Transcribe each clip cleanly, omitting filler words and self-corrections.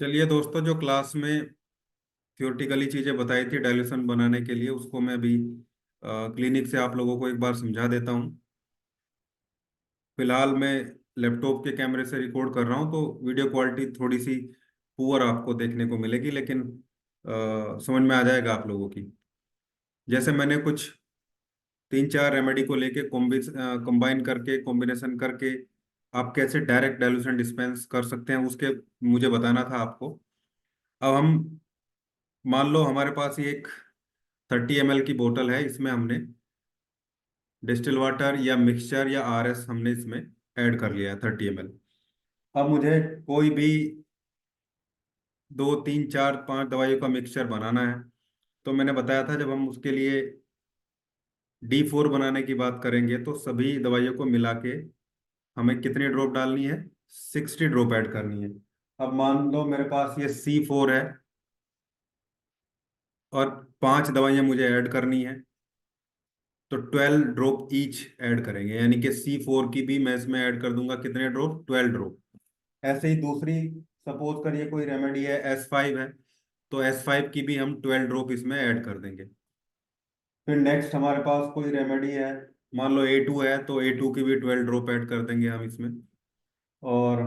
चलिए दोस्तों, जो क्लास में थियोरटिकली चीज़ें बताई थी डाइल्यूशन बनाने के लिए, उसको मैं अभी क्लिनिक से आप लोगों को एक बार समझा देता हूँ। फिलहाल मैं लैपटॉप के कैमरे से रिकॉर्ड कर रहा हूँ, तो वीडियो क्वालिटी थोड़ी सी पुअर आपको देखने को मिलेगी, लेकिन समझ में आ जाएगा आप लोगों की। जैसे मैंने कुछ तीन चार रेमेडी को लेके कंबाइन करके कॉम्बिनेशन करके आप कैसे डायरेक्ट डाइल्यूशन डिस्पेंस कर सकते हैं, उसके मुझे बताना था आपको। अब हम मान लो हमारे पास ये एक 30 ml की बोतल है, इसमें हमने डिस्टिल वाटर या मिक्सचर या आरएस हमने इसमें ऐड कर लिया है 30 ml। अब मुझे कोई भी दो तीन चार पांच दवाइयों का मिक्सचर बनाना है, तो मैंने बताया था जब हम उसके लिए D4 बनाने की बात करेंगे तो सभी दवाइयों को मिला के हमें कितनी ड्रॉप डालनी है, 60 ड्रॉप ऐड करनी है। अब मान लो मेरे पास ये C4 है और पांच दवाइयां मुझे ऐड करनी है, तो 12 ड्रॉप ईच ऐड करेंगे, यानी कि C4 की भी मैं इसमें ऐड कर दूंगा कितने ड्रॉप, 12 ड्रॉप। ऐसे ही दूसरी, सपोज करिए कोई रेमेडी है S5 है, तो S5 की भी हम 12 ड्रॉप इसमें ऐड कर देंगे। फिर नेक्स्ट हमारे पास कोई रेमेडी है, मान लो A2 है, तो A2 की भी 12 ड्रॉप ऐड कर देंगे हम इसमें। और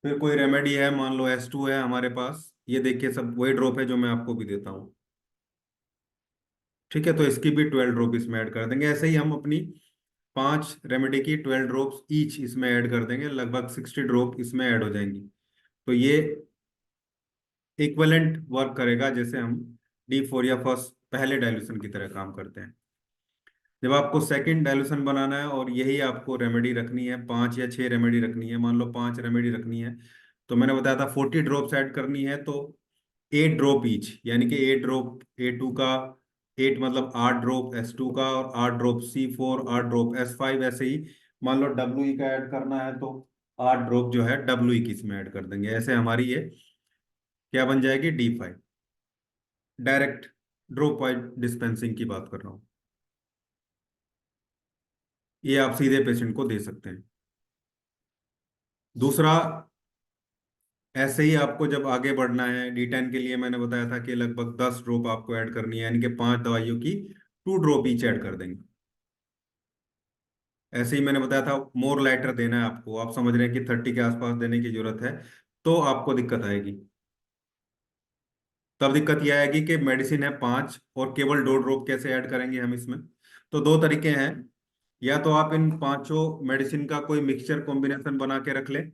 फिर कोई रेमेडी है, मान लो S2 है हमारे पास, ये देखिए सब वही ड्रॉप है जो मैं आपको भी देता हूँ। ठीक है, तो इसकी भी 12 ड्रॉप इसमें ऐड कर देंगे। ऐसे ही हम अपनी पांच रेमेडी की 12 ड्रॉप्स ईच इसमें ऐड कर देंगे, लगभग 60 ड्रॉप इसमें ऐड हो जाएंगी। तो ये इक्वलेंट वर्क करेगा, जैसे हम D4 या फर्स्ट पहले डाइल्यूशन की तरह काम करते हैं। जब आपको सेकंड डाइल्यूशन बनाना है और यही आपको रेमेडी रखनी है, पांच या छह रेमेडी रखनी है, मान लो पांच रेमेडी रखनी है, तो मैंने बताया था 40 ड्रॉप्स ऐड करनी है, तो 8 ड्रॉप ईच, यानी कि 8 ड्रॉप A2 का, 8 मतलब 8 ड्रॉप S2 का, और 8 ड्रॉप C4, 8 ड्रॉप S5। ऐसे ही मान लो WE का ऐड करना है, तो 8 ड्रॉप जो है WE की इसमें ऐड कर देंगे। ऐसे हमारी ये क्या बन जाएगी, D5। Direct drop wise dispensing की बात कर रहा हूँ, ये आप सीधे पेशेंट को दे सकते हैं। दूसरा, ऐसे ही आपको जब आगे बढ़ना है, D10 के लिए मैंने बताया था कि लगभग 10 ड्रॉप आपको ऐड करनी है, यानी कि पांच दवाइयों की 2 ड्रॉप ईच ऐड कर देंगे। ऐसे ही मैंने बताया था मोर लाइटर देना है आपको, आप समझ रहे हैं कि 30 के आसपास देने की जरूरत है, तो आपको दिक्कत आएगी। तब दिक्कत यह आएगी कि मेडिसिन है पांच और केवल 2 ड्रॉप कैसे ऐड करेंगे हम इसमें। तो दो तरीके हैं, या तो आप इन पांचों मेडिसिन का कोई मिक्सचर कॉम्बिनेशन बना के रख लें,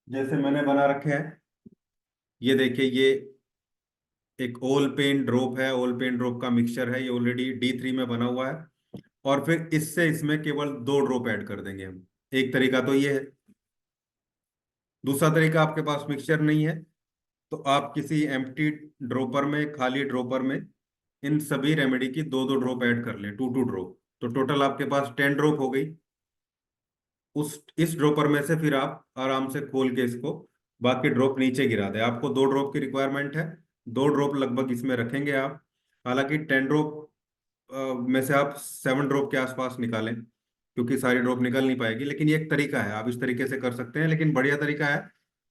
जैसे मैंने बना रखे हैं। ये देखिए, ये एक ओल पेन ड्रॉप है, ओल पेन ड्रॉप का मिक्सचर है, ये ऑलरेडी D3 में बना हुआ है। और फिर इससे इसमें केवल 2 ड्रॉप ऐड कर देंगे हम। एक तरीका तो ये है। दूसरा तरीका, आपके पास मिक्सचर नहीं है, तो आप किसी एम्प्टी ड्रॉपर में, खाली ड्रॉपर में इन सभी रेमेडी की दो दो ड्रॉप ऐड कर लें, 2 2 ड्रॉप, तो टोटल आपके पास 10 ड्रॉप हो गई। उस इस ड्रॉपर में से फिर आप आराम से खोल के इसको बाकी ड्रॉप नीचे गिरा दें। आपको 2 ड्रॉप की रिक्वायरमेंट है, 2 ड्रॉप लगभग इसमें रखेंगे आप। हालांकि 10 ड्रॉप में से आप 7 ड्रॉप के आसपास निकालें, क्योंकि सारी ड्रॉप निकल नहीं पाएगी, लेकिन ये एक तरीका है, आप इस तरीके से कर सकते हैं। लेकिन बढ़िया तरीका है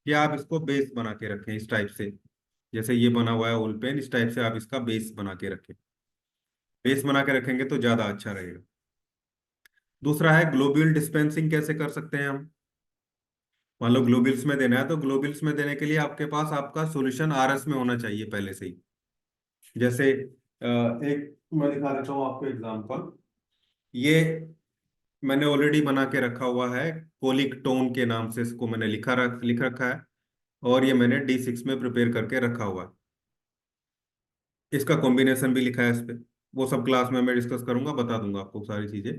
कि आप इसको बेस बना के रखें इस टाइप से, जैसे ये बना हुआ है ओल पेन, इस टाइप से आप इसका बेस बना के रखें। बेस बना के रखेंगे तो ज्यादा अच्छा रहेगा। दूसरा है ग्लोब्यूल डिस्पेंसिंग, कैसे कर सकते हैं हम। मान लो ग्लोबुल्स में देना है, तो ग्लोबुल्स में देने के लिए आपके पास आपका सॉल्यूशन आरएस में होना चाहिए पहले से ही। जैसे एक मैं दिखा देता हूँ आपको एग्जांपल। ये मैंने ऑलरेडी बना के रखा हुआ है, कोलिक टोन के नाम से इसको मैंने लिख रखा है, और ये मैंने D6 में प्रिपेयर करके रखा हुआ है। इसका कॉम्बिनेशन भी लिखा है इस पे, वो सब क्लास में मैं डिस्कस करूंगा, बता दूंगा आपको सारी चीजें।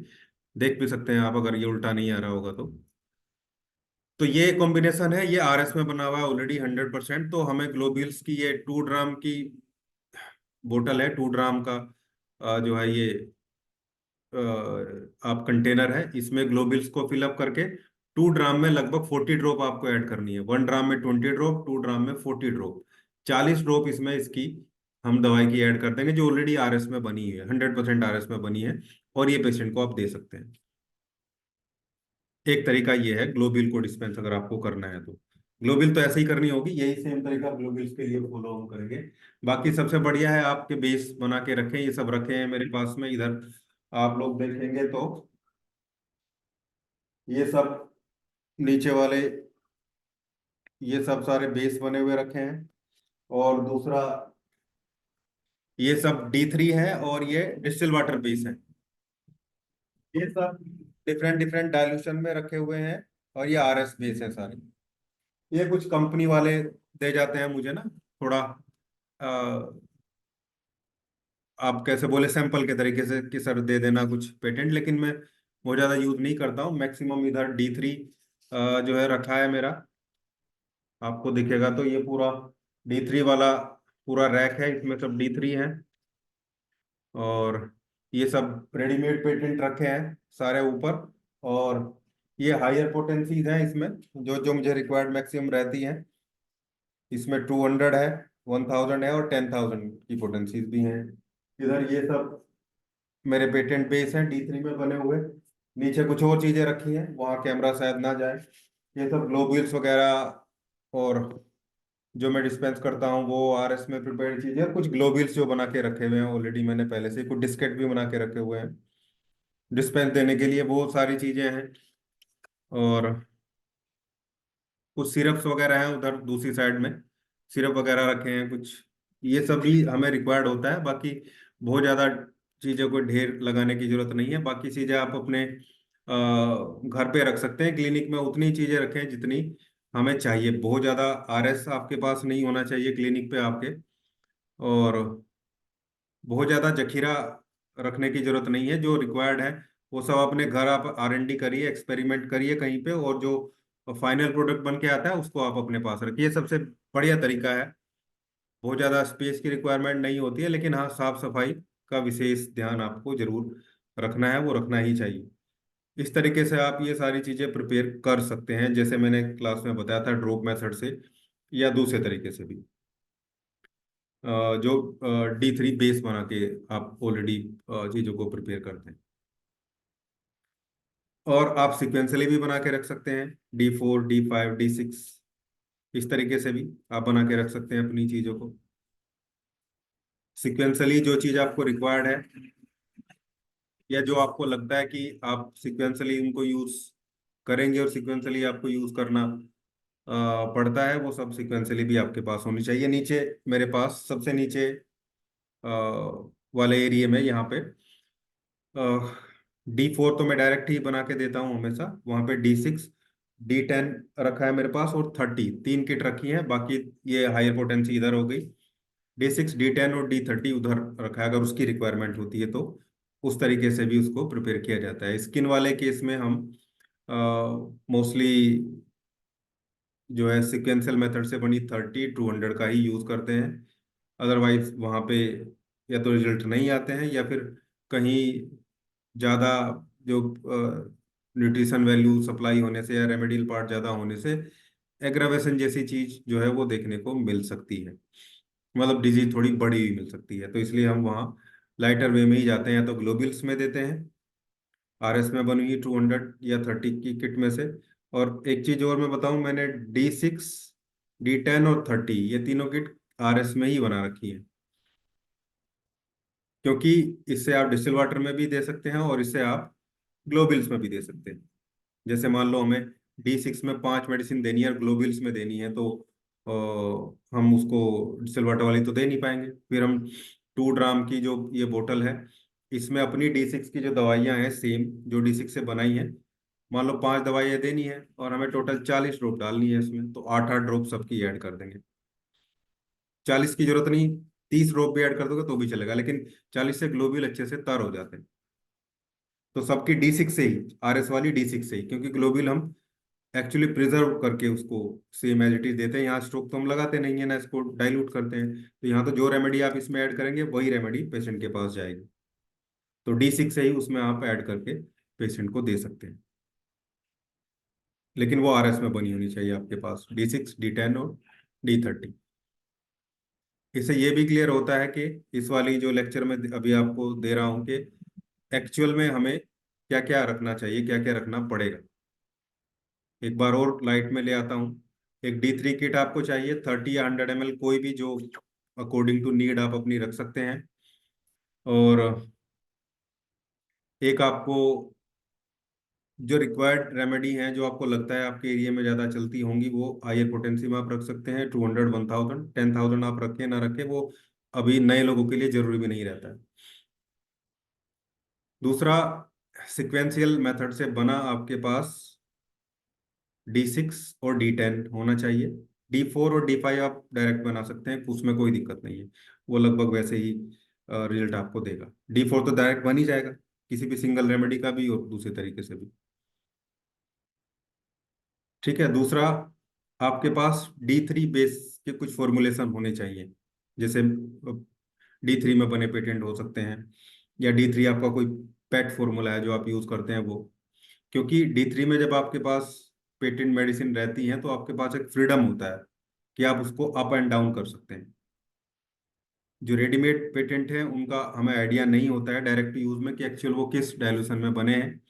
देख भी सकते हैं आप, अगर ये उल्टा नहीं आ रहा होगा तो। तो ये कॉम्बिनेशन है, ये आरएस में बना हुआ है ऑलरेडी 100%। तो हमें ग्लोबुल्स की ये 2 ड्राम की बोतल है, 2 ड्राम का जो है ये आप कंटेनर है, इसमें ग्लोबुल्स को फिलअप करके 2 ड्राम में लगभग 40 ड्रॉप आपको ऐड करनी है। 1 ड्राम में 20 ड्रॉप, 2 ड्राम में 40 ड्रॉप, 40 ड्रॉप इसमें इसकी हम दवाई की ऐड कर देंगे, जो ऑलरेडी आरएस में बनी है, 100% आरएस में बनी है, और ये पेशेंट को आप दे सकते हैं। एक तरीका ये है ग्लोबिल को डिस्पेंस अगर आपको करना है तो। ग्लोबिल तो ऐसे ही करनी होगी, यही सेम तरीका ग्लोबिल्स के लिए फॉलो हम करेंगे। बाकी सबसे बढ़िया है आपके बेस बना के रखें, ये सब रखे हैं मेरे पास में इधर। आप लोग देखेंगे तो ये सब नीचे वाले, ये सब सारे बेस बने हुए रखे हैं। और दूसरा, ये सब D3 है और ये डिस्टिल वाटर बेस है। ये सब डिफरेंट डिफरेंट डाइल्यूशन में रखे हुए हैं। और ये RS बेस है सारे। ये कुछ कंपनी वाले दे जाते हैं मुझे ना, थोड़ा आप कैसे बोले सैंपल के तरीके से कि सर दे देना कुछ पेटेंट, लेकिन मैं बहुत ज़्यादा यूज नहीं करता हूँ। मैक्सिमम इधर D3 जो है रखा है मेरा। आपको दिखेगा तो ये पूरा D3 वाला पूरा रैक है, इसमें सब D3 है। और ये सब रेडीमेड पेटेंट रखे हैं सारे ऊपर। और ये हायर पोटेंसीज हैं इसमें, जो जो मुझे रिक्वायर्ड मैक्सिमम रहती है। इसमें 200 है, 1000 है और 10,000 की पोटेंसीज भी हैं। इधर ये सब मेरे पेटेंट बेस हैं D3 में बने हुए। नीचे कुछ और चीजें रखी हैं, वहाँ कैमरा शायद ना जाए। ये सब ग्लोबुल्स वगैरह, और जो मैं डिस्पेंस करता हूँ वो RS में प्रिपेयर्ड चीजें, और कुछ ग्लोबुल्स जो बना के रखे हुए हैं ऑलरेडी मैंने पहले से, कुछ डिस्केट भी बना के रखे हुए हैं डिस्पेंस देने के लिए, वो सारी चीजें हैं। और कुछ सिरप्स वगैरह हैं उधर दूसरी साइड में, सिरप वगैरह रखे हैं कुछ। ये सब भी हमें रिक्वायर्ड होता है। बाकी बहुत ज़्यादा चीज़ों को ढेर लगाने की जरूरत नहीं है। बाकी चीज़ें आप अपने घर पे रख सकते हैं। क्लिनिक में उतनी चीज़ें रखें जितनी हमें चाहिए। बहुत ज़्यादा RS आपके पास नहीं होना चाहिए क्लिनिक पे आपके। और बहुत ज़्यादा जखीरा रखने की जरूरत नहीं है। जो रिक्वायर्ड है वो सब अपने घर आप R&D करिए, एक्सपेरिमेंट करिए कहीं पे, और जो फाइनल प्रोडक्ट बन के आता है उसको आप अपने पास रखिए। सबसे बढ़िया तरीका है। बहुत ज़्यादा स्पेस की रिक्वायरमेंट नहीं होती है, लेकिन हाँ साफ सफाई का विशेष ध्यान आपको जरूर रखना है, वो रखना ही चाहिए। इस तरीके से आप ये सारी चीज़ें प्रिपेयर कर सकते हैं, जैसे मैंने क्लास में बताया था ड्रॉप मेथड से, या दूसरे तरीके से भी, जो D3 बेस बना के आप ऑलरेडी चीज़ों को प्रिपेयर करते हैं। और आप सिक्वेंसली भी बना के रख सकते हैं, D4 D5 D6, इस तरीके से भी आप बना के रख सकते हैं अपनी चीज़ों को। सिक्वेंसली जो चीज़ आपको रिक्वायर्ड है, या जो आपको लगता है कि आप सिक्वेंसली उनको यूज़ करेंगे और सिक्वेंसली आपको यूज़ करना पड़ता है, वो सब सिक्वेंसली भी आपके पास होनी चाहिए। नीचे मेरे पास सबसे नीचे अ, वाले एरिया में यहाँ पे D4 तो मैं डायरेक्ट ही बना के देता हूँ हमेशा। वहाँ पे D6 D10 रखा है मेरे पास, और 30 तीन किट रखी है। बाकी ये हायर पोटेंसी इधर हो गई। D6 D10 और D30 उधर रखा है, अगर उसकी रिक्वायरमेंट होती है तो उस तरीके से भी उसको प्रिपेयर किया जाता है। स्किन वाले केस में हम मोस्टली जो है सिक्वेंशियल मेथड से बनी 30 200 का ही यूज़ करते हैं। अदरवाइज वहाँ पे या तो रिजल्ट नहीं आते हैं, या फिर कहीं ज़्यादा जो न्यूट्रिशन वैल्यू सप्लाई होने से या रेमेडियल पार्ट ज़्यादा होने से एग्रावेशन जैसी चीज़ जो है वो देखने को मिल सकती है। मतलब डिजीज थोड़ी बड़ी हुई मिल सकती है, तो इसलिए हम वहाँ लाइटर वे में ही जाते हैं, या तो ग्लोबल्स में देते हैं RS में बनी हुई 200 या 30 की किट में से। और एक चीज़ और मैं बताऊं, मैंने D6 D10 और 30 ये तीनों किट RS में ही बना रखी है, क्योंकि इससे आप डिस्टिल वाटर में भी दे सकते हैं और इससे आप ग्लोबल्स में भी दे सकते हैं। जैसे मान लो हमें D6 में 5 मेडिसिन देनी है और ग्लोबल्स में देनी है, तो हम उसको सिलवाटर वाली तो दे नहीं पाएंगे। फिर हम 2 ड्राम की जो ये बोतल है, इसमें अपनी D6 की जो दवाइयाँ हैं सेम जो D6 से बनाई हैं, मान लो 5 दवाइयाँ देनी है और हमें टोटल 40 ड्रॉप डालनी है इसमें, तो 8 8 ड्रॉप सबकी ऐड कर देंगे। 40 की जरूरत नहीं, 30 ड्रॉप भी ऐड कर दोगे तो भी चलेगा, लेकिन 40 से ग्लोबुल अच्छे से तर हो जाते हैं। तो सबकी D6 से ही, RS वाली D6 से ही, क्योंकि ग्लोबुल हम एक्चुअली प्रिजर्व करके उसको सेम एज इट इज देते हैं। यहाँ स्ट्रोक तो हम लगाते नहीं है ना, इसको डाइल्यूट करते हैं। तो यहाँ तो जो रेमेडी आप इसमें ऐड करेंगे वही रेमेडी पेशेंट के पास जाएगी। तो D6 से ही उसमें आप ऐड करके पेशेंट को दे सकते हैं, लेकिन वो RS में बनी होनी चाहिए आपके पास, D6 D10 और D30। इससे ये भी क्लियर होता है कि इस वाली जो लेक्चर में अभी आपको दे रहा हूँ, कि एक्चुअल में हमें क्या क्या रखना चाहिए, क्या क्या रखना पड़ेगा। एक बार और लाइट में ले आता हूँ एक D3 किट आपको चाहिए, 30 या 100 ml, कोई भी जो अकॉर्डिंग टू नीड आप अपनी रख सकते हैं। और एक आपको जो रिक्वायर्ड रेमेडी हैं, जो आपको लगता है आपके एरिया में ज़्यादा चलती होंगी, वो हायर पोटेंसी में आप रख सकते हैं। 200, 1000, 10,000 आप रखें ना रखें, वो अभी नए लोगों के लिए जरूरी भी नहीं रहता है। दूसरा, सिक्वेंशियल मेथड से बना आपके पास D6 और D10 होना चाहिए। D4 और D5 आप डायरेक्ट बना सकते हैं, उसमें कोई दिक्कत नहीं है, वो लगभग वैसे ही रिजल्ट आपको देगा। D4 तो डायरेक्ट बन ही जाएगा, किसी भी सिंगल रेमेडी का भी और दूसरे तरीके से भी। ठीक है। दूसरा, आपके पास D3 बेस के कुछ फॉर्मुलेशन होने चाहिए, जैसे D3 में बने पेटेंट हो सकते हैं, या D3 आपका कोई पेट फॉर्मूला है जो आप यूज करते हैं वो। क्योंकि D3 में जब आपके पास पेटेंट मेडिसिन रहती है तो आपके पास एक फ्रीडम होता है कि आप उसको अप एंड डाउन कर सकते हैं। जो रेडीमेड पेटेंट है उनका हमें आइडिया नहीं होता है डायरेक्ट यूज में कि एक्चुअल वो किस डायलूशन में बने हैं,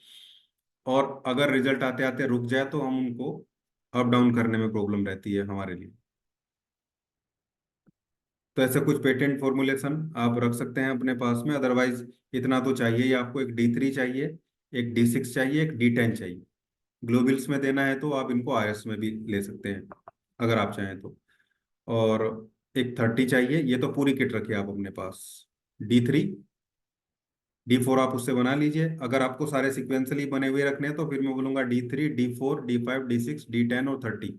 और अगर रिजल्ट आते आते रुक जाए तो हम उनको अप डाउन करने में प्रॉब्लम रहती है हमारे लिए। तो ऐसे कुछ पेटेंट फॉर्मुलेशन आप रख सकते हैं अपने पास में। अदरवाइज इतना तो चाहिए ही आपको, एक D3 चाहिए, एक D6 चाहिए, एक D10 चाहिए। ग्लोबल्स में देना है तो आप इनको RS में भी ले सकते हैं अगर आप चाहें तो। और एक 30 चाहिए, ये तो पूरी किट रखिए आप अपने पास। D3, D4 आप उससे बना लीजिए। अगर आपको सारे सिक्वेंसली बने हुए रखने हैं तो फिर मैं बोलूंगा D3, D4, D5, D6, D10 और 30।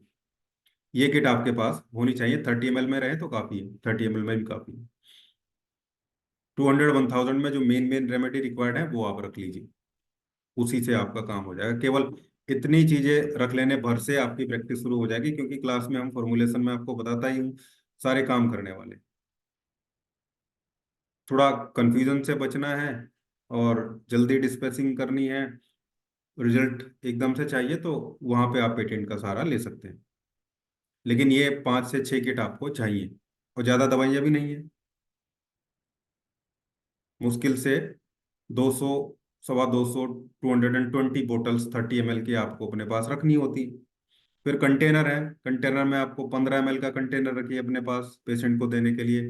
ये किट आपके पास होनी चाहिए। 30 ml में रहे तो काफ़ी है, 30 ml में भी काफ़ी है। 200, 1000 में जो मेन मेन रेमेडी रिक्वायर्ड है वो आप रख लीजिए, उसी से आपका काम हो जाएगा। केवल इतनी चीजें रख लेने भर से आपकी प्रैक्टिस शुरू हो जाएगी, क्योंकि क्लास में हम फॉर्मुलेशन में आपको बताता ही हूँ सारे काम करने वाले। थोड़ा कंफ्यूजन से बचना है और जल्दी डिस्पेसिंग करनी है, रिजल्ट एकदम से चाहिए, तो वहां पे आप पेटेंट का सहारा ले सकते हैं। लेकिन ये 5 से 6 किट आपको चाहिए, और ज़्यादा दवाइयाँ भी नहीं है। मुश्किल से 200, 250, 220 बोटल्स 30 ml की आपको अपने पास रखनी होती। फिर कंटेनर है, कंटेनर में आपको 15 ml का कंटेनर रखिए अपने पास पेशेंट को देने के लिए।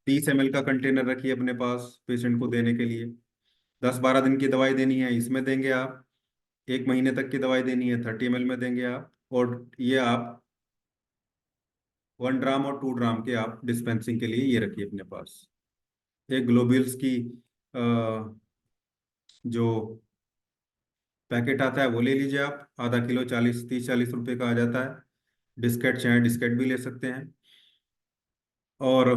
30 ml का कंटेनर रखिए अपने पास पेशेंट को देने के लिए। 10-12 दिन की दवाई देनी है इसमें देंगे आप। 1 महीने तक की दवाई देनी है 30 ml में देंगे आप। और ये आप 1 ड्राम और 2 ड्राम के आप डिस्पेंसिंग के लिए ये रखिए अपने पास। एक ग्लोबुल्स की अ, जो पैकेट आता है वो ले लीजिए आप, आधा किलो, 30-40 रुपए का आ जाता है। डिस्केट चाहे डिस्केट भी ले सकते हैं। और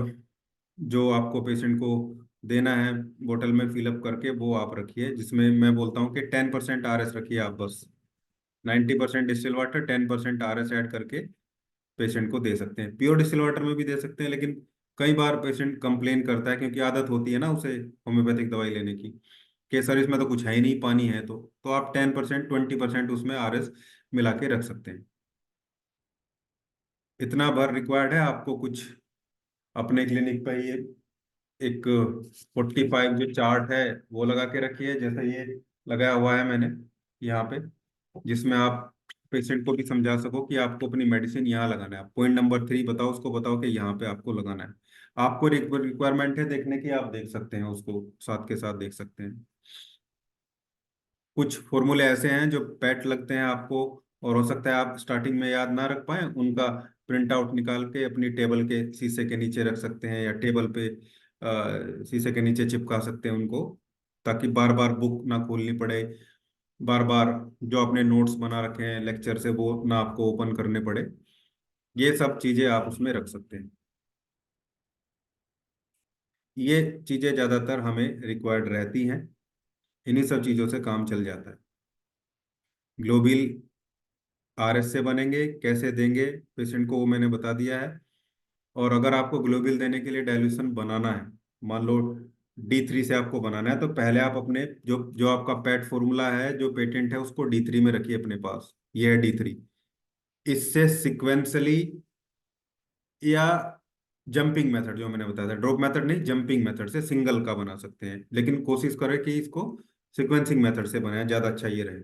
जो आपको पेशेंट को देना है बोतल में फिलअप करके वो आप रखिए, जिसमें मैं बोलता हूँ कि 10% RS रखिए आप बस। 90% डिस्टिल वाटर, 10% RS ऐड करके पेशेंट को दे सकते हैं। प्योर डिस्टिल वाटर में भी दे सकते हैं, लेकिन कई बार पेशेंट कंप्लेन करता है क्योंकि आदत होती है ना उसे होम्योपैथिक दवाई लेने की, कि सर इसमें तो कुछ है ही नहीं, पानी है। तो आप 10%, 20% उसमें RS मिला के रख सकते हैं। इतना भर रिक्वायर्ड है आपको। कुछ अपने क्लिनिक पे ही एक 45 जो चार्ट है वो लगा के रखिए, जैसे ये लगाया हुआ है मैंने यहाँ पे, जिसमें आप पेशेंट को भी समझा सको कि आपको अपनी मेडिसिन यहाँ लगाना है। पॉइंट नंबर 3 बताओ, उसको बताओ कि यहाँ पे आपको लगाना है। आपको रिक्वायरमेंट है देखने की, आप देख सकते हैं उसको, साथ के साथ देख सकते हैं। कुछ फॉर्मूले ऐसे हैं जो पैट लगते हैं आपको, और हो सकता है आप स्टार्टिंग में याद ना रख पाए, उनका प्रिंट आउट निकाल के अपनी टेबल के शीशे के नीचे रख सकते हैं, या टेबल पे शीशे के नीचे चिपका सकते हैं उनको, ताकि बार बार बुक ना खोलनी पड़े, बार बार जो आपने नोट्स बना रखे हैं लेक्चर से वो ना आपको ओपन करने पड़े। ये सब चीज़ें आप उसमें रख सकते हैं। ये चीज़ें ज़्यादातर हमें रिक्वायर्ड रहती हैं, इन्हीं सब चीज़ों से काम चल जाता है। ग्लोबिल RS से बनेंगे, कैसे देंगे पेशेंट को वो मैंने बता दिया है। और अगर आपको ग्लोबिल देने के लिए डाइल्यूशन बनाना है, मान लो D3 से आपको बनाना है, तो पहले आप अपने जो जो आपका पेट फॉर्मूला है, जो पेटेंट है, उसको D3 में रखिए अपने पास। ये है D3। इससे सिक्वेंसली या जंपिंग मेथड जो मैंने बताया था, ड्रॉप मेथड नहीं, जंपिंग मेथड से सिंगल का बना सकते हैं, लेकिन कोशिश करें कि इसको सिक्वेंसिंग मेथड से बनाएं, ज़्यादा अच्छा ये रहे।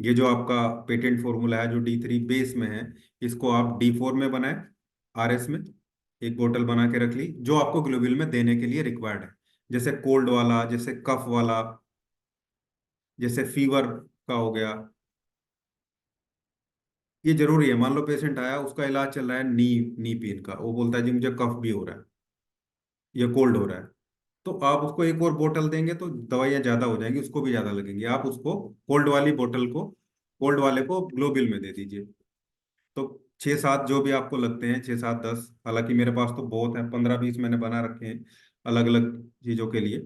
ये जो आपका पेटेंट फॉर्मूला है जो D3 बेस में है, इसको आप D4 में बनाए, RS में एक बोतल बना के रख ली जो आपको ग्लोबुल में देने के लिए रिक्वायर्ड है। जैसे कोल्ड वाला, जैसे कफ वाला, जैसे फीवर का हो गया, ये जरूरी है। मान लो पेशेंट आया, उसका इलाज चल रहा है नी पेन का, वो बोलता है जी मुझे कफ भी हो रहा है या कोल्ड हो रहा है, तो आप उसको एक और बोतल देंगे तो दवाइयाँ ज्यादा हो जाएंगी, उसको भी ज्यादा लगेंगी। आप उसको कोल्ड वाली बोतल को, कोल्ड वाले को ग्लोबिल में दे दीजिए। तो 6-7 जो भी आपको लगते हैं, 6-7-10, हालांकि मेरे पास तो बहुत है, 15-20 मैंने बना रखे हैं अलग अलग चीजों के लिए।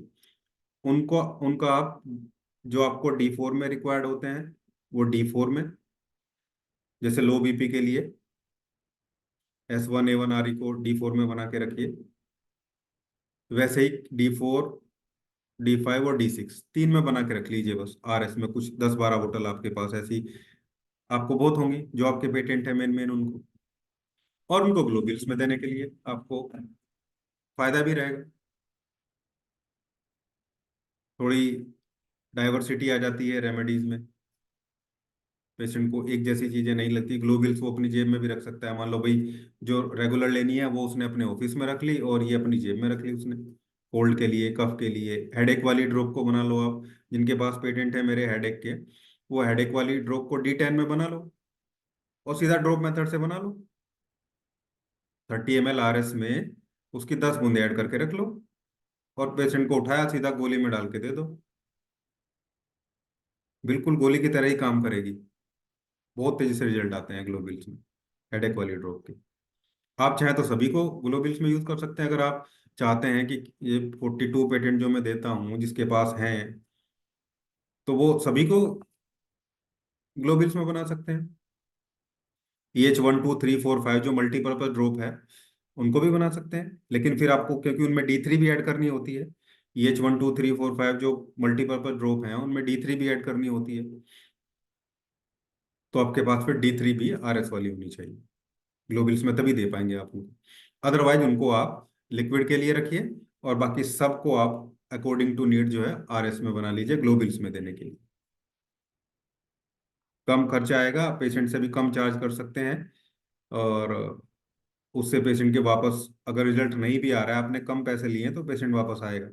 उनको उनका आप, जो आपको D4 में रिक्वायर्ड होते हैं वो D4 में, जैसे लो BP के लिए S1A1RE को D4 में बना के रखिए। वैसे ही D4, D5 और D6 तीन में बना के रख लीजिए बस। RS में कुछ 10-12 बोतल आपके पास ऐसी आपको बहुत होंगी जो आपके पेटेंट है मेन मेन उनको, और उनको ग्लोबल्स में देने के लिए आपको फायदा भी रहेगा। थोड़ी डाइवर्सिटी आ जाती है रेमेडीज में, पेशेंट को एक जैसी चीजें नहीं लगती। ग्लोबल्स वो अपनी जेब में भी रख सकता है। मान लो भाई जो रेगुलर लेनी है वो उसने अपने ऑफिस में रख ली, और ये अपनी जेब में रख ली उसने। कोल्ड के लिए, कफ के लिए, हेडेक वाली ड्रॉप को बना लो आप, जिनके पास पेटेंट है मेरे हेडेक के, वो हेडेक वाली ड्रॉप को D10 में बना लो और सीधा ड्रॉप मेथड से बना लो। 30 ml RS में उसकी 10 बूंदे ऐड करके रख लो, और पेशेंट को उठाया सीधा गोली में डाल के दे दो। बिल्कुल गोली की तरह ही काम करेगी। बहुत तेजी से रिजल्ट आते हैं ग्लोबल्स में, हेडेक वाली ड्रॉप के। आप चाहें तो सभी को ग्लोबल्स में यूज कर सकते हैं। अगर आप चाहते हैं कि ये 42 पेटेंट जो मैं देता हूँ जिसके पास हैं, तो वो सभी को ग्लोबल्स में बना सकते हैं। EH1 2 3 4 5 जो मल्टीपर्पज ड्रॉप है उनको भी बना सकते हैं, लेकिन फिर आपको, क्योंकि उनमें D3 भी ऐड करनी होती है, EH1 2 3 4 5 जो मल्टीपर्पज ड्रॉप हैं उनमें D3 भी ऐड करनी होती है, तो आपके पास फिर D3 भी RS वाली होनी चाहिए ग्लोबल्स में, तभी दे पाएंगे आप उनको। अदरवाइज उनको आप लिक्विड के लिए रखिए, और बाकी सबको आप अकॉर्डिंग टू नीड जो है RS में बना लीजिए ग्लोबल्स में देने के लिए। कम खर्चा आएगा, पेशेंट से भी कम चार्ज कर सकते हैं, और उससे पेशेंट के वापस, अगर रिजल्ट नहीं भी आ रहा है, आपने कम पैसे लिए हैं तो पेशेंट वापस आएगा।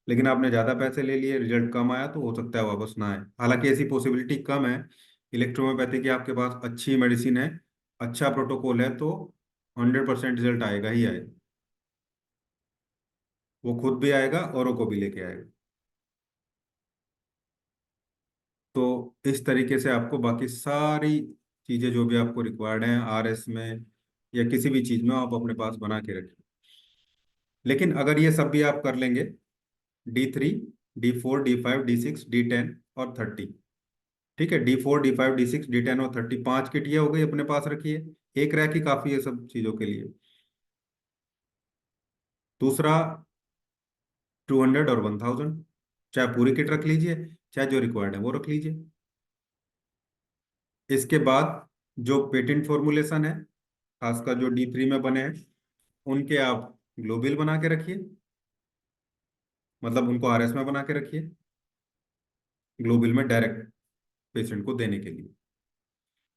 लेकिन आपने ज़्यादा पैसे ले लिए, रिजल्ट कम आया, तो हो सकता है वापस ना आए। हालांकि ऐसी पॉसिबिलिटी कम है। इलेक्ट्रोहोम्योपैथी की आपके पास अच्छी मेडिसिन है, अच्छा प्रोटोकॉल है, तो 100% रिजल्ट आएगा ही आएगा। वो खुद भी आएगा, औरों को भी लेके आएगा। तो इस तरीके से आपको बाकी सारी चीज़ें जो भी आपको रिक्वायर्ड हैं RS में या किसी भी चीज़ में, आप अपने पास बना के रखिए। लेकिन अगर ये सब भी आप कर लेंगे, D3, D4, D5, D6, D10 और 30, ठीक है, D4 D5 D6 D10 और 30, 5 किट ये हो गई, अपने पास रखिए। एक रैक ही काफ़ी है सब चीज़ों के लिए। दूसरा, 200 और 1000, चाहे पूरी किट रख लीजिए, चाहे जो रिक्वायर्ड है वो रख लीजिए। इसके बाद जो पेटेंट फॉर्मुलेशन है, खासकर जो D3 में बने हैं, उनके आप ग्लोबिल बना के रखिए, मतलब उनको RS में बना के रखिए, ग्लोबिल में डायरेक्ट पेशेंट को देने के लिए।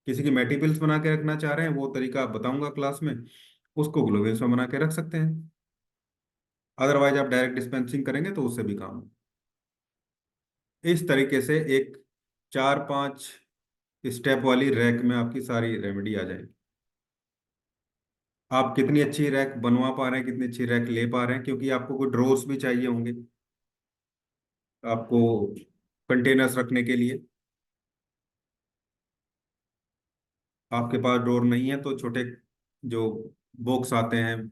किसी की मेटिपल्स बना के रखना चाह रहे हैं, वो तरीका आप बताऊंगा क्लास में, उसको ग्लोबिल्स में बना के रख सकते हैं। अदरवाइज आप डायरेक्ट डिस्पेंसिंग करेंगे तो उससे भी काम हो। इस तरीके से एक 4-5 स्टेप वाली रैक में आपकी सारी रेमेडी आ जाएगी। आप कितनी अच्छी रैक बनवा पा रहे हैं, कितनी अच्छी रैक ले पा रहे हैं, क्योंकि आपको कुछ ड्रोर्स भी चाहिए होंगे आपको कंटेनर्स रखने के लिए। आपके पास ड्रोर नहीं है तो छोटे जो बॉक्स आते हैं,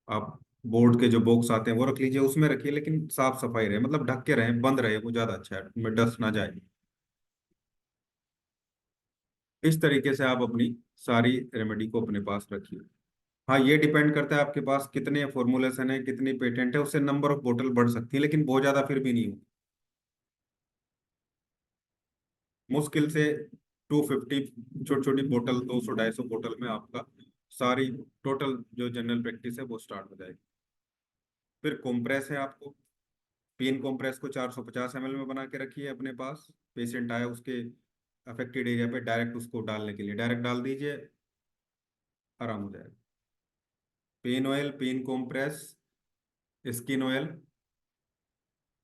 आप बोर्ड के जो बॉक्स आते हैं वो रख लीजिए, उसमें रखिए, लेकिन साफ सफाई रहे, मतलब ढक के रहे, बंद रहे, वो ज्यादा अच्छा है, उनमें डस्ट ना जाए। इस तरीके से आप अपनी सारी रेमेडी को अपने पास रखिए। हाँ, ये डिपेंड करता है आपके पास कितने फॉर्मुलेशन है, कितनी पेटेंट है, उससे नंबर ऑफ बोतल बढ़ सकती है, लेकिन बहुत ज्यादा फिर भी नहीं हो। मुश्किल से 250 छोटी छोटी बोतल, 200-250 बोतल में आपका सारी टोटल जो जनरल प्रैक्टिस है वो स्टार्ट हो जाएगी। फिर कॉम्प्रेस है आपको, पेन कॉम्प्रेस को 450 ml में बना के रखिए अपने पास। पेशेंट आया, उसके अफेक्टेड एरिया पे डायरेक्ट उसको डालने के लिए डायरेक्ट डाल दीजिए, आराम हो जाएगा। Pain oil, pain compress, skin oil,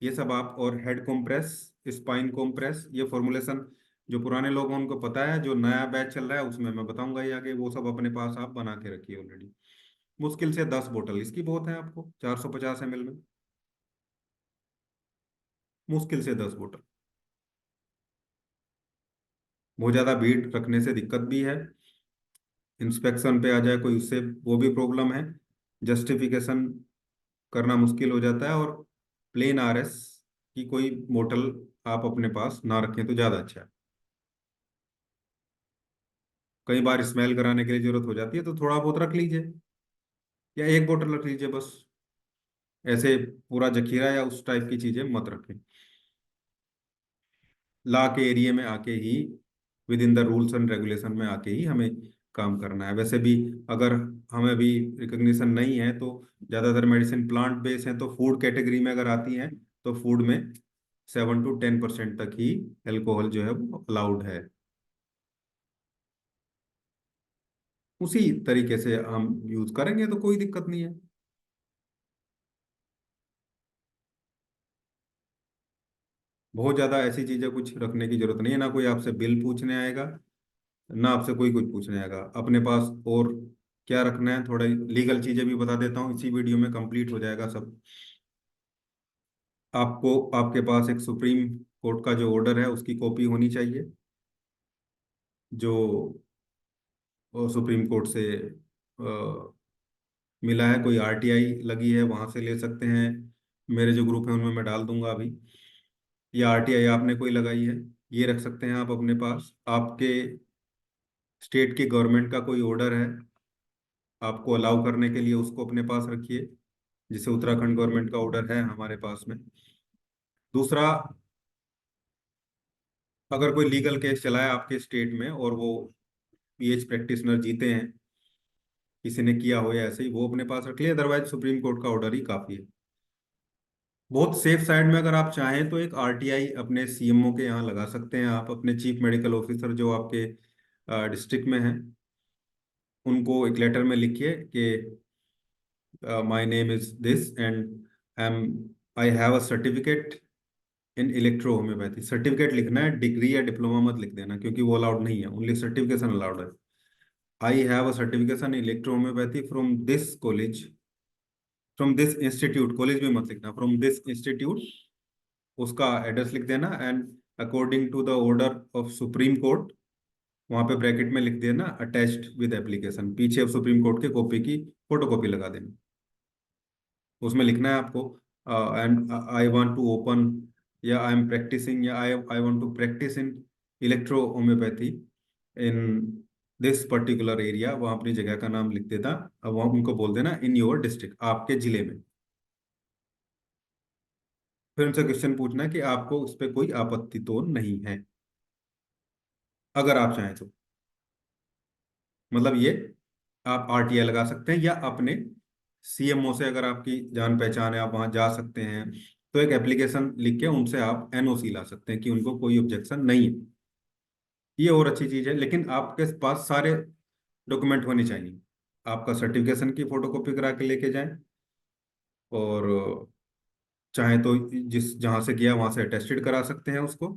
ये सब आप, और हेड कॉम्प्रेस, स्पाइन कॉम्प्रेस, ये फॉर्मुलेशन जो पुराने लोग हैं उनको पता है, जो नया बैच चल रहा है उसमें मैं बताऊंगा ये आगे, वो सब अपने पास आप बना के रखिए ऑलरेडी। मुश्किल से 10 बोतल इसकी बहुत है आपको, 450 ml में, मुश्किल से 10 बोतल। बहुत ज्यादा भीड़ रखने से दिक्कत भी है, इंस्पेक्शन पे आ जाए कोई उससे वो भी प्रॉब्लम है, जस्टिफिकेशन करना मुश्किल हो जाता है, और प्लेन आरएस की कोई बोतल आप अपने पास ना रखें तो ज़्यादा अच्छा है। कई बार स्मेल कराने के लिए जरूरत हो जाती है तो थोड़ा बहुत रख लीजिए, या एक बोतल रख लीजिए बस। ऐसे पूरा जखीरा या उस टाइप की चीज़ें मत रखें। ला के एरिया में आके ही, within the rules and regulation में आके ही हमें काम करना है। वैसे भी अगर हमें भी रिकग्निशन नहीं है तो ज़्यादातर मेडिसिन प्लांट बेस्ड है, तो फूड कैटेगरी में अगर आती हैं तो फूड में 7 to 10% तक ही अल्कोहल जो है वो अलाउड है। उसी तरीके से हम यूज करेंगे तो कोई दिक्कत नहीं है। बहुत ज्यादा ऐसी चीजें कुछ रखने की जरूरत नहीं है, ना कोई आपसे बिल पूछने आएगा, ना आपसे कोई कुछ पूछने आएगा अपने पास। और क्या रखना है, थोड़ा लीगल चीजें भी बता देता हूँ, इसी वीडियो में कंप्लीट हो जाएगा सब। आपको आपके पास एक सुप्रीम कोर्ट का जो ऑर्डर है उसकी कॉपी होनी चाहिए, जो सुप्रीम कोर्ट से मिला है, कोई आरटीआई लगी है वहां से ले सकते हैं, मेरे जो ग्रुप है उनमें मैं डाल दूंगा अभी। या आरटीआई आपने कोई लगाई है, ये रख सकते हैं आप अपने पास। आपके स्टेट की गवर्नमेंट का कोई ऑर्डर है आपको अलाउ करने के लिए, उसको अपने पास रखिए, जिसे उत्तराखंड गवर्नमेंट का ऑर्डर है हमारे पास में। दूसरा, अगर कोई लीगल केस चला है आपके स्टेट में और वो पीएच प्रैक्टिशनर जीते हैं, किसी ने किया हो या ऐसे ही, वो अपने पास रख लिया, अदरवाइज सुप्रीम कोर्ट का ऑर्डर ही काफी है। बहुत सेफ साइड में अगर आप चाहें तो एक आरटीआई अपने सीएमओ के यहाँ लगा सकते हैं आप, अपने चीफ मेडिकल ऑफिसर जो आपके डिस्ट्रिक्ट में है, उनको एक लेटर में लिखिए कि my name is this and I have a certificate in electro homeopathy. Certificate लिखना है, डिग्री या डिप्लोमा मत लिख देना, क्योंकि वो अलाउड नहीं है, ओनली सर्टिफिकेशन अलाउड है। I have a certification in electro homoeopathy from this college, from this institute, college में मत लिखना, फ्रॉम दिस इंस्टीट्यूट, उसका एड्रेस लिख देना, and according to the order of Supreme Court, वहां पे ब्रैकेट में लिख देना अटैच्ड विद एप्लीकेशन, पीछे सुप्रीम कोर्ट के कॉपी की फोटो कॉपी लगा देना। उसमें लिखना है आपको, and I want to open, या आई एम प्रैक्टिसिंग, या आई आई want to practise in electro homoeopathy in this particular area, वहाँ अपनी जगह का नाम लिख देता। अब वहाँ उनको बोल देना इन योर डिस्ट्रिक्ट, आपके जिले में। फिर उनसे क्वेश्चन पूछना है कि आपको उस पर कोई आपत्ति तो नहीं है, अगर आप चाहें तो। मतलब ये आप आरटीआई लगा सकते हैं, या अपने सीएमओ से अगर आपकी जान पहचान है, आप वहां जा सकते हैं, तो एक एप्लीकेशन लिख के उनसे आप एनओसी ला सकते हैं कि उनको कोई ऑब्जेक्शन नहीं है। ये और अच्छी चीज है, लेकिन आपके पास सारे डॉक्यूमेंट होने चाहिए। आपका सर्टिफिकेशन की फोटोकॉपी करा के लेके जाएं, और चाहे तो जिस जहाँ से किया वहां से अटेस्टेड करा सकते हैं उसको।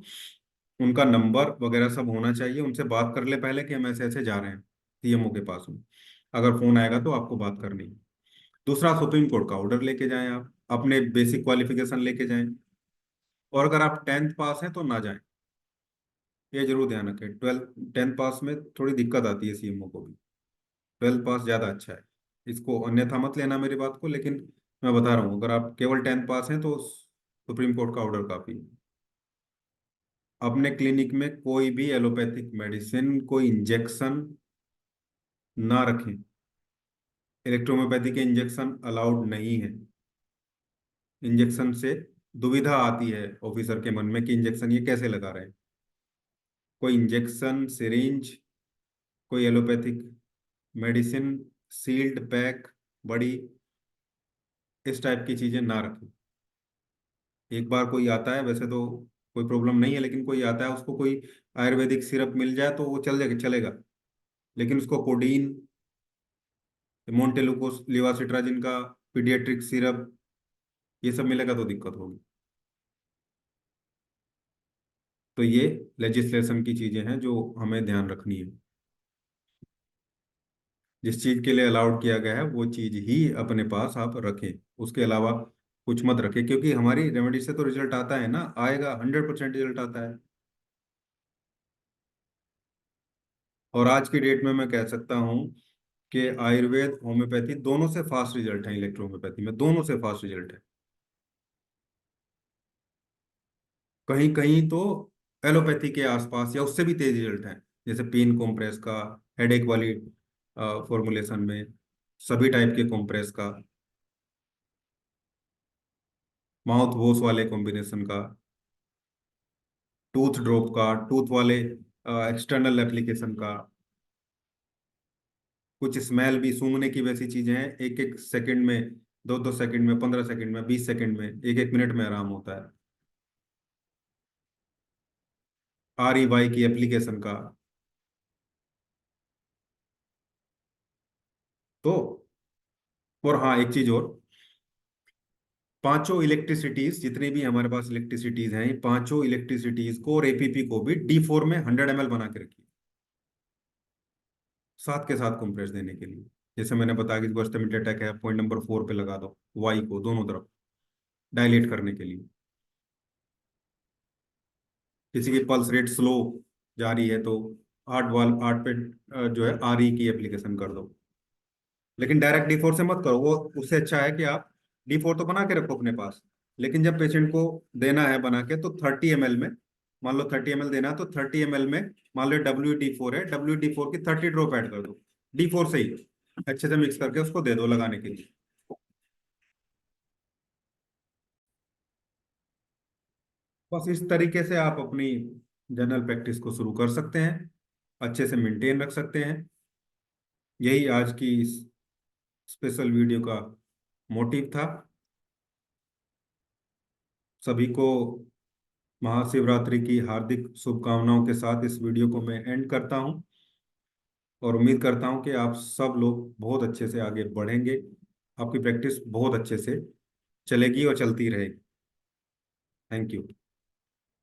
उनका नंबर वगैरह सब होना चाहिए, उनसे बात कर ले पहले कि हम ऐसे ऐसे जा रहे हैं, सीएमओ के पास हूँ, अगर फोन आएगा तो आपको बात करनी है। दूसरा, सुप्रीम कोर्ट का ऑर्डर लेके जाएं, आप अपने बेसिक क्वालिफिकेशन लेके जाएं, और अगर आप 10th पास हैं तो ना जाएं, ये जरूर ध्यान रखें। 10th पास में थोड़ी दिक्कत आती है सीएमओ को भी, 12th पास ज़्यादा अच्छा है। इसको अन्यथा मत लेना मेरी बात को, लेकिन मैं बता रहा हूँ, अगर आप केवल 10th पास हैं तो सुप्रीम कोर्ट का ऑर्डर काफ़ी है। अपने क्लिनिक में कोई भी एलोपैथिक मेडिसिन, कोई इंजेक्शन ना रखें। इलेक्ट्रोहोम्योपैथी के इंजेक्शन अलाउड नहीं है। इंजेक्शन से दुविधा आती है ऑफिसर के मन में कि इंजेक्शन ये कैसे लगा रहे हैं। कोई इंजेक्शन, सिरिंज, कोई एलोपैथिक मेडिसिन, सील्ड पैक, बड़ी, इस टाइप की चीजें ना रखें। एक बार कोई आता है, वैसे तो कोई प्रॉब्लम नहीं है, लेकिन कोई आता है उसको कोई आयुर्वेदिक सिरप मिल जाए तो वो चल जाएगा, चलेगा। लेकिन उसको कोडीन, मोन्टेलुकोस, लिवासिट्राजिन का पीडियाट्रिक सिरप, ये सब मिलेगा तो दिक्कत होगी। तो ये लेजिस्लेशन की चीजें हैं जो हमें ध्यान रखनी है। जिस चीज के लिए अलाउड किया गया है वो चीज ही अपने पास आप रखें, उसके अलावा कुछ मत रखें, क्योंकि हमारी रेमेडी से तो रिजल्ट आता है ना, आएगा, 100% रिजल्ट आता है। और आज की डेट में मैं कह सकता हूँ कि आयुर्वेद होम्योपैथी दोनों से फास्ट रिजल्ट है, इलेक्ट्रो होम्योपैथी में दोनों से फास्ट रिजल्ट है। कहीं कहीं तो एलोपैथी के आसपास या उससे भी तेज रिजल्ट है, जैसे पेन कॉम्प्रेस का, हेडेक वाली फॉर्मुलेशन में, सभी टाइप के कॉम्प्रेस का, माउथ वॉश वाले कॉम्बिनेशन का, टूथ ड्रॉप का, टूथ वाले एक्सटर्नल एप्लीकेशन का, कुछ स्मेल भी, सूंघने की वैसी चीजें हैं, एक एक सेकंड में, दो दो सेकंड में, 15 सेकंड में, 20 सेकंड में, एक एक मिनट में आराम होता है। REY की एप्लीकेशन का। तो और हाँ, एक चीज और, पांचों इलेक्ट्रिसिटीज, जितनी भी हमारे पास इलेक्ट्रिसिटीज हैं, ये पांचों इलेक्ट्रिसिटीज को और APP को भी D4 में 100 ml बना के रखिए, साथ के साथ कंप्रेस देने के लिए। जैसे मैंने बताया कि बर्स्ट अटैक है, पॉइंट नंबर 4 पे लगा दो, वाई को दोनों तरफ डायलेट करने के लिए। किसी की पल्स रेट स्लो जा रही है तो 8 पे जो है RE की एप्लीकेशन कर दो। लेकिन डायरेक्ट D4 से मत करो, वो उससे अच्छा है कि आप D4 तो बना के रखो अपने पास, लेकिन जब पेशेंट को देना है बना के तो 30 ml में, मान लो 30 ml देना है तो 30 ml में, मान लो WD4 है, WD4 की 30 ड्रॉप ऐड कर दो, D4 से ही अच्छे से मिक्स करके उसको दे दो लगाने के लिए। बस इस तरीके से आप अपनी जनरल प्रैक्टिस को शुरू कर सकते हैं, अच्छे से मेंटेन रख सकते हैं। यही आज की इस स्पेशल वीडियो का मोटिव था। सभी को महाशिवरात्रि की हार्दिक शुभकामनाओं के साथ इस वीडियो को मैं एंड करता हूं, और उम्मीद करता हूं कि आप सब लोग बहुत अच्छे से आगे बढ़ेंगे, आपकी प्रैक्टिस बहुत अच्छे से चलेगी और चलती रहेगी। Thank you.